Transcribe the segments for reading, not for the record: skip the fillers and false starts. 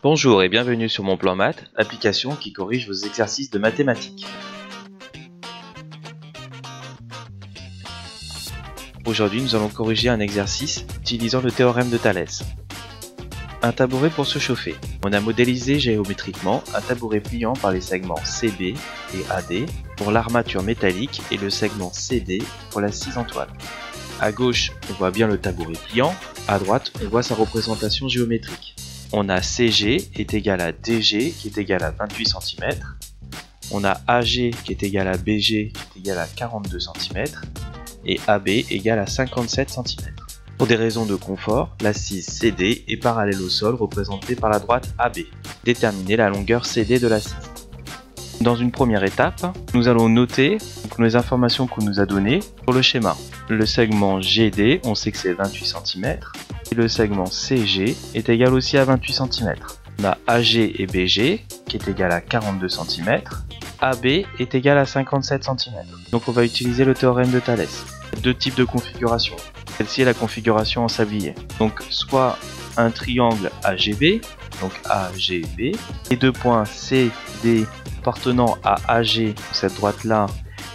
Bonjour et bienvenue sur Mon Plan Maths, application qui corrige vos exercices de mathématiques. Aujourd'hui, nous allons corriger un exercice utilisant le théorème de Thalès. Un tabouret pour se chauffer. On a modélisé géométriquement un tabouret pliant par les segments CB et AD pour l'armature métallique et le segment CD pour la scie en toile. À gauche, on voit bien le tabouret pliant, à droite, on voit sa représentation géométrique. On a CG est égal à DG qui est égal à 28 cm. On a AG qui est égal à BG qui est égal à 42 cm. Et AB égal à 57 cm. Pour des raisons de confort, l'assise CD est parallèle au sol représentée par la droite AB. Déterminer la longueur CD de l'assise. Dans une première étape, nous allons noter les informations qu'on nous a données sur le schéma. Le segment GD, on sait que c'est 28 cm. Et le segment CG est égal aussi à 28 cm. On a AG et BG qui est égal à 42 cm. AB est égal à 57 cm. Donc on va utiliser le théorème de Thalès. Deux types de configuration. Celle-ci est la configuration en sablier. Donc soit un triangle AGB, donc AGB, et deux points CD appartenant à AG, cette droite-là,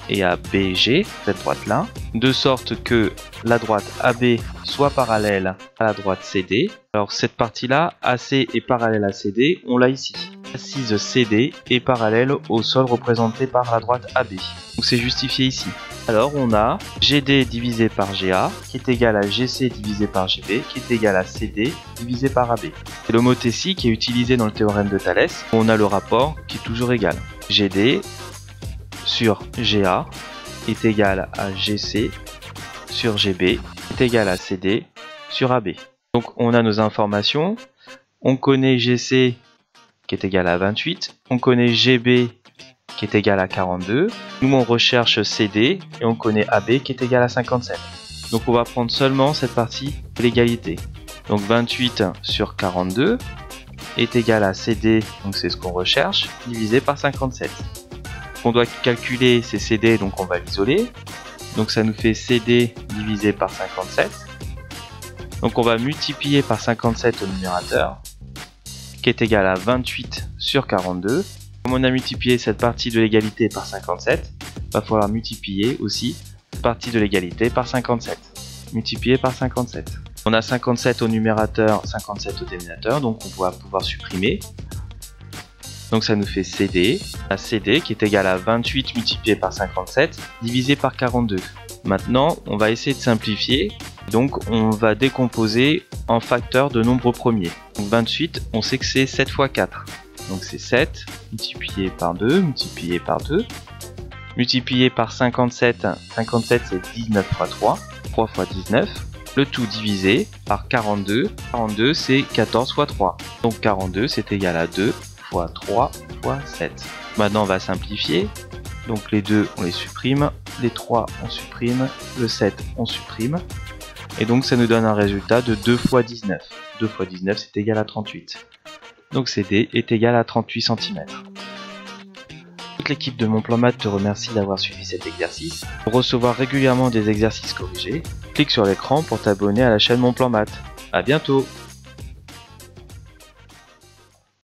et à BG, cette droite-là, de sorte que la droite AB soit parallèle à la droite CD. Alors cette partie-là, AC est parallèle à CD, on l'a ici. L'assise CD est parallèle au sol représenté par la droite AB. Donc c'est justifié ici. Alors on a GD divisé par GA qui est égal à GC divisé par GB qui est égal à CD divisé par AB. C'est l'homothétie qui est utilisée dans le théorème de Thalès. On a le rapport qui est toujours égal. GD sur GA est égal à GC sur GB est égal à CD sur AB. Donc on a nos informations. On connaît GC qui est égal à 28. On connaît GB qui est égal à 42. Nous on recherche CD et on connaît AB qui est égal à 57. Donc on va prendre seulement cette partie de l'égalité. Donc 28 sur 42 est égal à CD, donc c'est ce qu'on recherche, divisé par 57. On doit calculer ces CD, donc on va l'isoler. Donc ça nous fait CD divisé par 57. Donc on va multiplier par 57 au numérateur, qui est égal à 28 sur 42. Comme on a multiplié cette partie de l'égalité par 57, il va falloir multiplier aussi cette partie de l'égalité par 57. Multiplier par 57. On a 57 au numérateur, 57 au dénominateur, donc on va pouvoir supprimer. Donc ça nous fait CD, la CD qui est égal à 28 multiplié par 57 divisé par 42. Maintenant, on va essayer de simplifier. Donc on va décomposer en facteurs de nombres premiers. Donc 28, on sait que c'est 7 fois 4. Donc c'est 7 multiplié par 2, multiplié par 2, multiplié par 57. 57 c'est 19 fois 3, 3 fois 19. Le tout divisé par 42. 42 c'est 14 fois 3. Donc 42 c'est égal à 2 fois 3 fois 7. Maintenant on va simplifier. Donc les 2 on les supprime, les 3 on supprime, le 7 on supprime. Et donc ça nous donne un résultat de 2 fois 19. 2 fois 19 c'est égal à 38. Donc CD est égal à 38 cm. Toute l'équipe de Mon Plan Maths te remercie d'avoir suivi cet exercice. Pour recevoir régulièrement des exercices corrigés, clique sur l'écran pour t'abonner à la chaîne Mon Plan Maths. A bientôt!